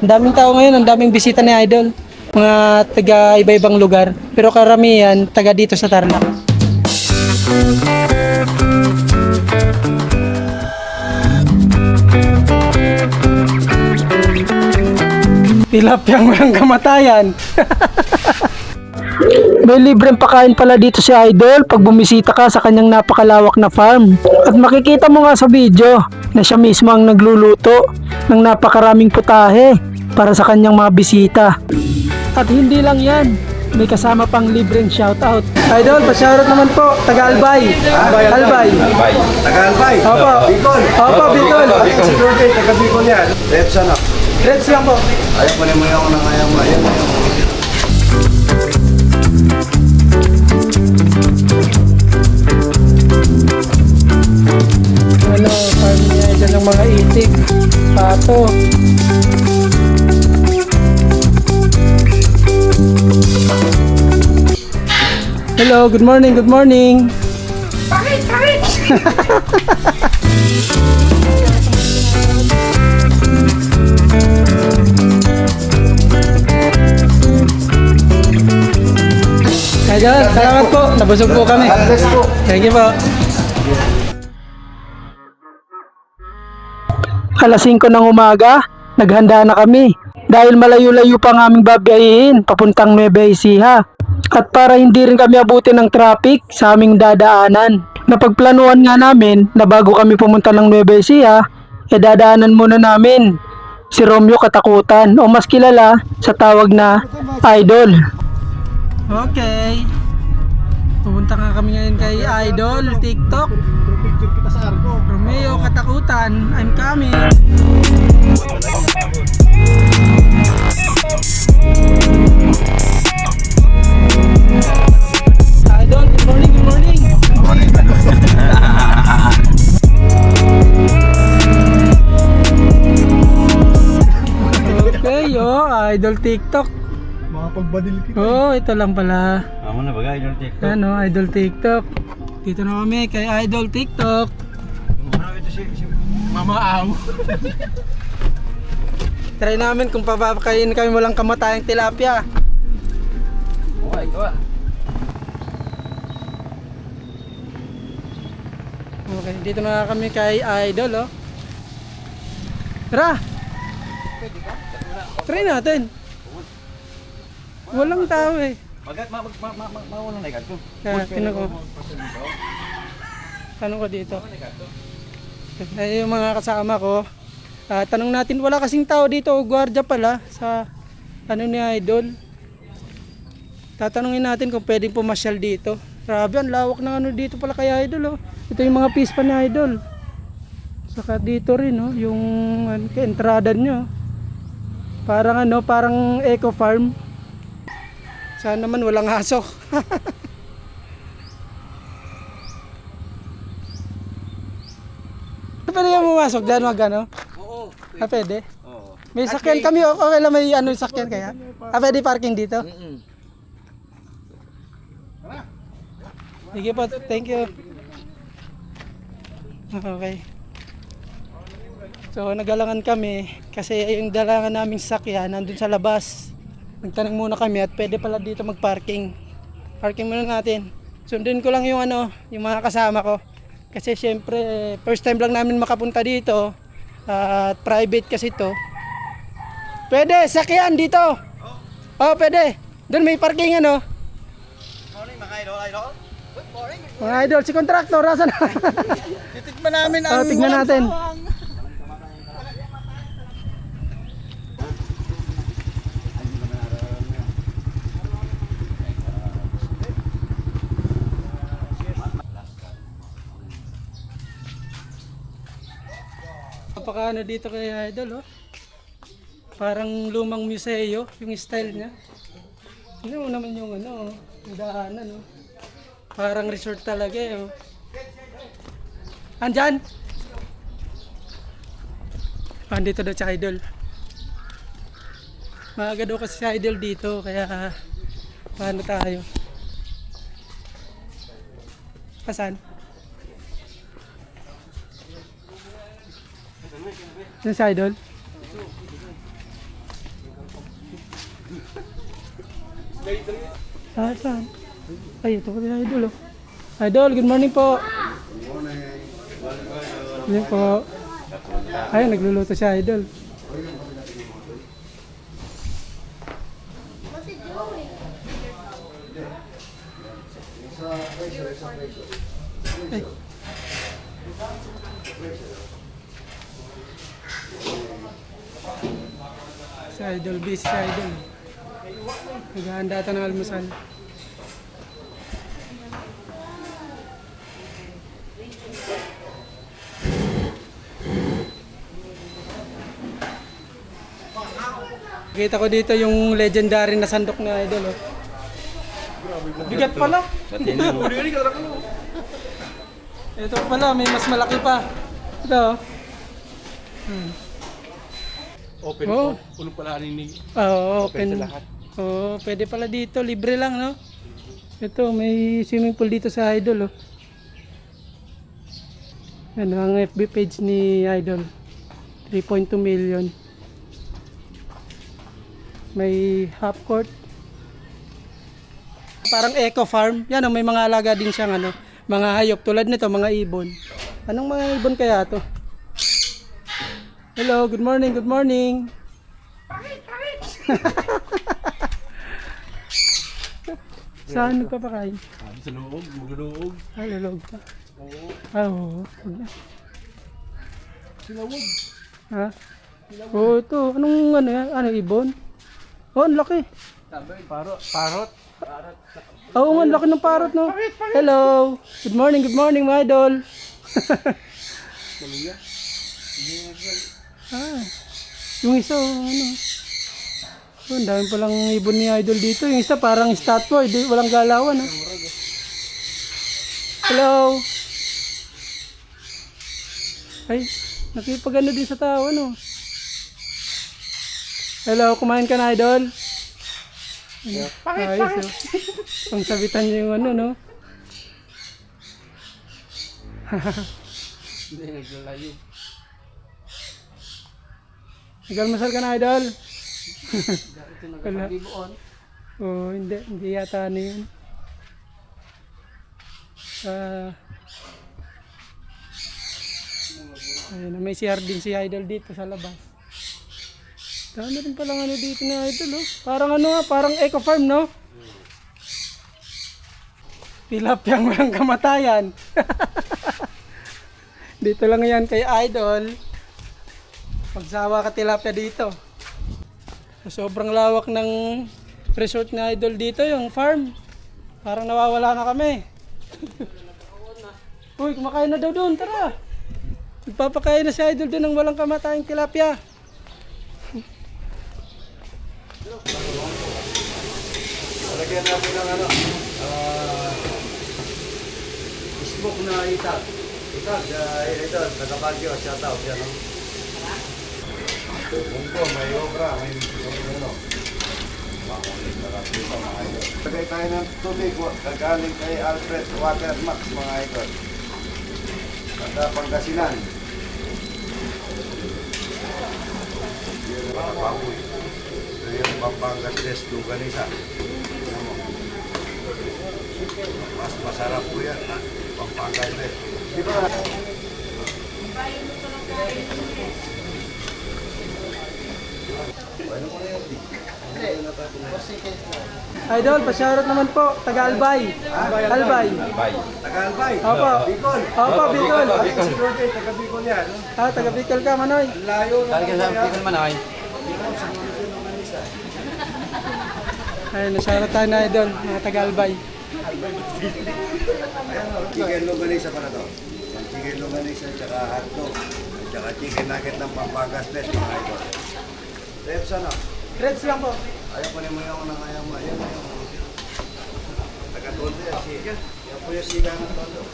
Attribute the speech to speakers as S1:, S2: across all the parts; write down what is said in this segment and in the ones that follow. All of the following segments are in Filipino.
S1: Ang daming tao ngayon, ang daming bisita ni Idol. Mga taga iba-ibang lugar. Pero karamihan, taga dito sa Tarlac. Tilapiyang walang kamatayan. May libreng pakain pala dito si Idol pag bumisita ka sa kanyang napakalawak na farm. At makikita mo nga sa video na siya mismo ang nagluluto ng napakaraming putahe para sa kanyang mga bisita. At hindi lang yan, may kasama pang libreng shoutout. Idol, pa-shoutout naman po, taga-Albay. Albay.
S2: Taga-Albay?
S1: Opo.
S2: Bicol?
S1: Opo, Bicol.
S2: Security, taga-Bicol yan. Reds ano?
S1: Reds lang po.
S2: Ayaw ko naman ako ng ayaw.
S1: Ano, farm niya dyan ng mga itik, pato. Hello, good morning, good morning. Bakit? Idol, salamat po. Nabusog po kami. Thank you po. Alas 5 ng umaga, naghanda na kami. Dahil malayo-layo pa ang aming babiyahin papuntang Nueva Ecija. At para hindi rin kami abutin ng traffic sa aming dadaanan. Napagplanuhan nga namin na bago kami pumunta ng Nueva Ecija, dadaanan muna namin si Romeo Katakutan o mas kilala sa tawag na Idol. Okay. Pupunta nga kami ngayon kay Idol, TikTok. Romeo Katakutan, I'm coming. Idol, good morning, good morning. Okay, Idol TikTok.
S2: Makapagbadil kita.
S1: Ito lang pala.
S2: Amo na bagay, Idol TikTok.
S1: Ano, Idol TikTok. Dito na kami kay Idol TikTok.
S2: Ito si Mama Aw.
S1: Try namin kung papakain kami walang kamatayang tilapia.
S2: Okay, ito ah.
S1: Okay, dito na kami kay Idol, Tara! Try natin. Walang tao eh.
S2: Mawalan na ikaw.
S1: Tinan ko. Tanong ko dito. Ay, yung mga kasama ko. Tanong natin, wala kasing tao dito. Gwardiya pala sa ano ni Idol. Tatanungin natin kung pwedeng pumasyal dito. Grabe, ang lawak ng ano dito pala kay Idol. Ito yung mga pispa ni Idol. Saka dito rin, yung entrada nyo. Parang parang eco farm. Sana naman walang aso. Pwede ka pumasok dyan,
S2: Oo.
S1: pwede?
S2: Oo.
S1: May sakyan kami, okay lang may sakyan kaya? Pwede parking dito? Sige po, thank you. Okay. So nagalangan kami kasi yung dalangan naming sakyan nandun sa labas. Nagtanong muna kami at pwede pala dito magparking. Parking muna natin. Sundin ko lang yung yung mga kasama ko. Kasi syempre first time lang namin makapunta dito. At private kasi to. Pwede, sakyan dito. Oh, pwede. Doon may parking
S2: Morning mga idol. Good morning.
S1: Mga idol, si contractor, asan na?
S2: Titignan namin ang
S1: Tignan natin. Napaka dito kay Idol, Parang lumang museo, yung style niya. Ano naman yung yung daanan, Parang resort talaga, Andyan! Andito daw si Idol. Maaga daw kasi si Idol dito, kaya paano tayo? Asan? Yung si Idol? Saan? Ay, ito pa din Idol oh. Idol, good morning po. Good morning po. Ayun, nagluluto siya Idol. Ay. Si Idol, busy si Idol. Naghahanda ata ng almusal. Kita ko dito yung legendary na sandok na Idol. Oh. Bigat pala. Ito pala, may mas malaki pa. Ito.
S3: Open
S1: Oh.
S3: po. Puno pala ni
S1: Oo,
S3: open
S1: open.
S3: sa lahat.
S1: Oo, pwede pala dito. Libre lang, no? Ito, may swimming pool dito sa Idol, oh. Yan ang FB page ni Idol. 3.2 million. May half court. Parang eco farm. Yan, oh, may mga alaga din siyang ano, mga hayop tulad nito, mga ibon. Anong mga ibon kaya to? Hello, good morning, good morning. Saan nagpapakain?
S3: Sa loob, magluloob.
S1: Ah, lalog pa.
S3: Oo.
S1: Ah, oo. Huwag na.
S3: Sinawag.
S1: Ha? Oo, ito. Anong ano yan? Ano, ibon? Oh, ang laki.
S3: Parot. Parot.
S1: Oo, ang laki ng parrot, no? Hello. Good morning, mga idol.
S3: Maluya.
S1: Ah, yung isa, ano? Oh, ang dami palang ibon ni idol dito. Yung isa parang statue, di, walang galawan, no? Hello. Ay, nakipagano din sa tao, no? Hello, kumain ka na, idol? Ayos, oh. Pang sabitan niyo yung ano, no?
S3: Hindi naglalayo.
S1: Nagalmasal ka na, idol?
S3: Ito nagkakabigoon.
S1: Oo, hindi yata ano yun. Ayun, may CR din si idol dito sa labas. Dami rin palang ano dito na idol, oh. Parang ano, parang eco farm, no? Tilapiyang walang kamatayan. Dito lang yan kay idol. Pagsawa ka tilapia dito. Sobrang lawak ng resort na idol dito, yung farm. Parang nawawala na kami. Uy, kumakain na daw doon, tara. Magpapakain na si idol doon ng walang kamatayang tilapia.
S2: Lagyan natin ng ano, smoke na itag. Itag, ito, taga-Baguio, shout out yan, no? Bungko, may obra, may ano. Lagay tayo ng tubig, kagaling kay Alfred Water Max, mga idol. Taga Pangasinan. Yan ang mga baboy. Ito yung Pampangas Des Luganisa. Mas masarap po yan, ha? Pampangas Des. Di ba?
S1: Idol, pa-shoutout naman po, taga-Albay. Albay.
S2: Taga-Albay.
S1: Opo.
S2: Bicol.
S1: Opo, Bicol.
S2: Security, taga-Bicol yan, no?
S1: Ah, taga-Bicol ka, Manoy.
S2: Layo na Bicol man ay.
S1: Ayun, na-shoutout tayo na idol, mga taga-Albay.
S2: Chicken Luganisa pa na to. Chicken Luganisa, tsaka hotdog. Tsaka chicken nugget ng Pampangas Des, mga idol. Reps ano?
S1: Reds lang po.
S2: Ayaw pa rin mo yung nang ayaw mo. Ayaw mo yung taga-tondo yan. Yan po yung siga ng tondo.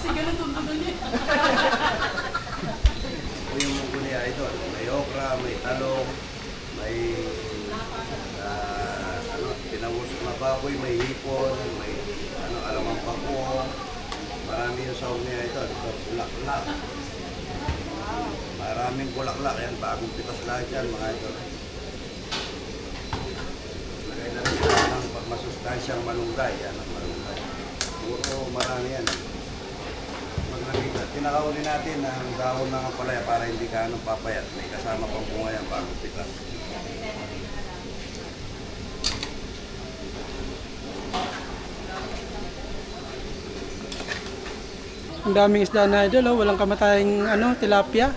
S1: Sige na tundo na niya.
S2: Ito yung munggo niya, idol. May okra, may talong, may pinangusok na baboy, may hipon, may alamang pako. Marami yung sahog niya, idol. Ito, bulaklak. Maraming bulaklak yan. Bagong pitas lahat yan, mga idol. Lagay na Masustansyang malunggay. Yan ang malunggay. Puro marami yan. Tinakauli natin ang dahon ng ampalaya para hindi ka anong papayat. May kasama pang bunga yan bago pitas.
S1: Ang daming isda na idol, oh. Walang kamatayang tilapia.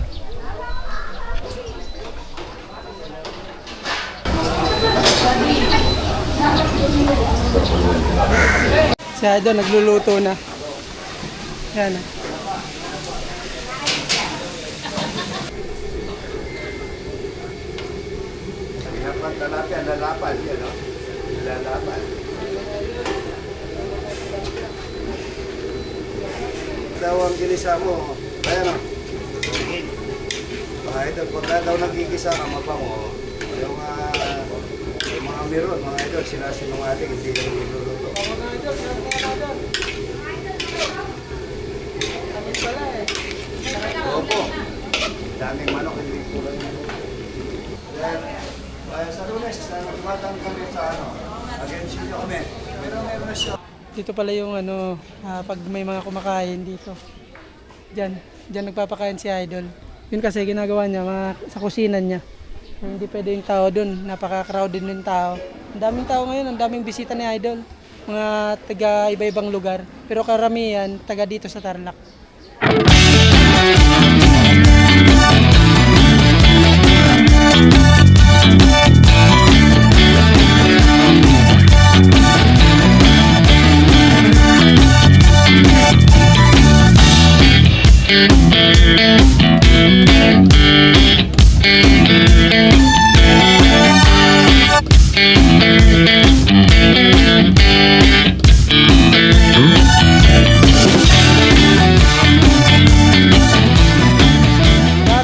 S1: Si idol nagluluto na. Yan.
S2: Kaya pang talapia, lalapan. Yan, no? Lalapan. Daw ang ginisa mo. Ayan, no? Mga idol, pagka daw nagigisa ka, mabango. Yung mga meron, mga idol, sila sinungaling, hindi lang niluluto. Opo. Daming manok, hindi kulang na. Sa Lunes, tumatang kami sa against nyo kami. Pero meron na siya.
S1: Dito pala yung pag may mga kumakain dito. Diyan nagpapakain si idol. Yun kasi ginagawa niya sa kusina niya. Hindi pwede yung tao dun, napaka-crowded ng tao. Ang daming tao ngayon, ang daming bisita ni idol. Mga taga iba-ibang lugar. Pero karamihan, taga dito sa Tarlac.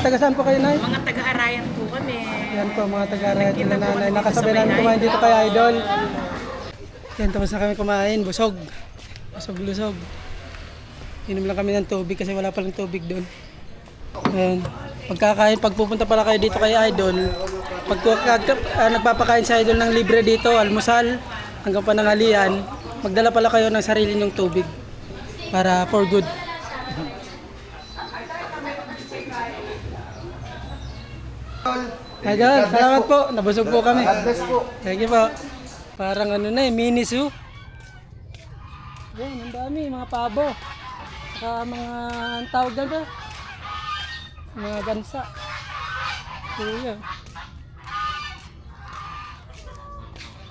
S1: Taga-saan po kayo, Nay?
S4: Mga taga-arayan po kami.
S1: Yan po, mga taga-arayat na nanay. Nakasabay namin kumain dito kay Idol. Yan, tapos na kami kumain. Busog. Busog-lusog. Inom lang kami ng tubig kasi wala palang tubig doon. Ayan. Pag pupunta pala kayo dito kay Idol, nagpapakain si Idol ng libre dito, almusal, hanggang pananghalian, magdala pala kayo ng sarili ng tubig para for good. Idol, salamat po. Nabusog po kami. Thank you po. Parang mini zoo. Yan, ang dami, mga pabo. Saka mga, ang tawag na ba? Mga gansa. Kuya.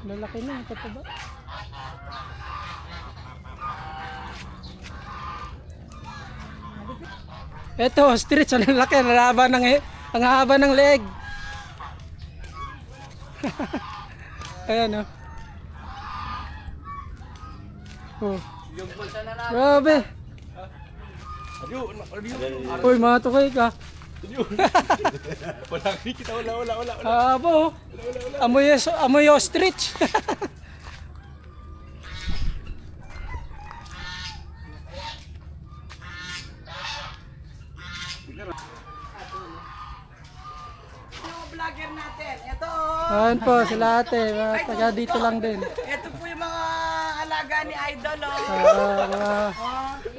S1: Lalaki na, ito pa ba? Ito, ostrich, ang laki, ang haba ng leg. Ayan, oh. Oh. Grabe. Uy, mga tukay ka.
S3: Wala kita, wala.
S1: Abo. Amoy ostrich.
S4: Vlogger natin. Ito.
S1: Ayan po, sila ate. Mga taga dito lang din.
S4: Ito po yung mga alaga ni Idol.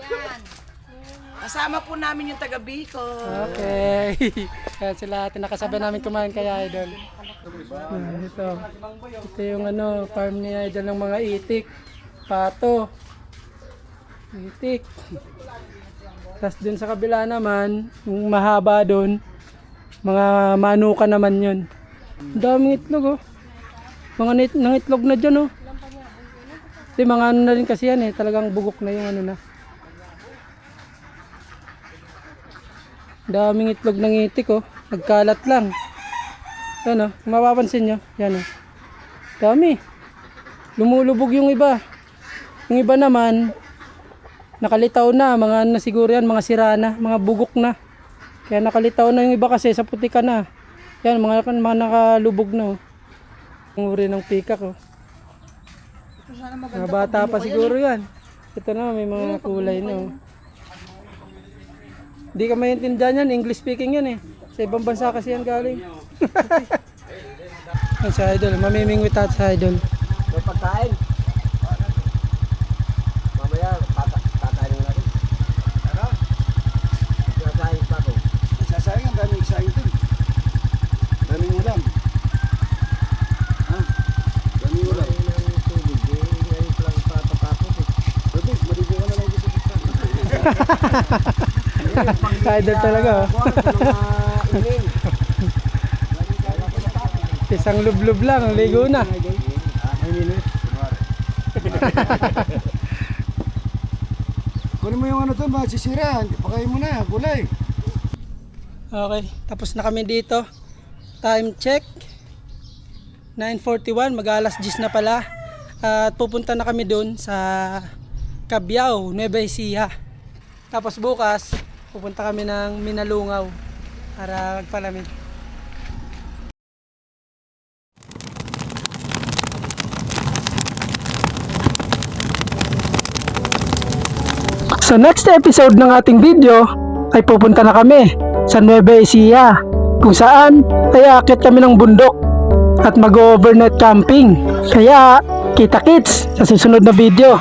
S4: Yan. Kasama po namin yung taga Bicol.
S1: Okay. Ayan sila ate. Nakasabay namin kumain kay Idol. Ito yung farm ni Idol ng mga itik. Pato. Itik. Tapos dun sa kabila naman, yung mahaba dun, mga manuka naman yun. Ang daming itlog, oh. Mga nangitlog na dyan, oh. Kasi mga na rin kasi yan, talagang bugok na yung na. Daming itlog ng itik, oh. Nagkalat lang. Yan, oh. Kung mapapansin nyo, yan, oh. Dami. Lumulubog yung iba. Yung iba naman, nakalitaw na, mga siguro yan, mga sira na, mga bugok na. Kaya nakalitaw na yung iba kasi sa putika na. Yan, mga nakalubog na. Oh. Ang uri ng pikak. Oh. Mga bata pa siguro yan. Ito na, may mga kulay na. Oh. Hindi ka maintindihan yan, English speaking yan eh. Sa ibang bansa kasi yan galing. Yan si Idol, mamimingwit at sa Idol.
S4: May pagkain.
S1: Idol talaga oh. Isang lublub lang, ligo na.
S2: Kunin mo yung ano to, masisira. Pakain mo na, gulay.
S1: Okay, tapos na kami dito. Time check 9:41, mag-alas 10 na pala. At pupunta na kami doon sa Cabiao, Nueva Ecija. Tapos bukas, pupunta kami ng Minalungaw para magpalamig. Sa next episode ng ating video ay pupunta na kami sa Nueva Ecija, kung saan ay aakyat kami ng bundok at mag-overnight camping. Kaya kita-kits sa susunod na video.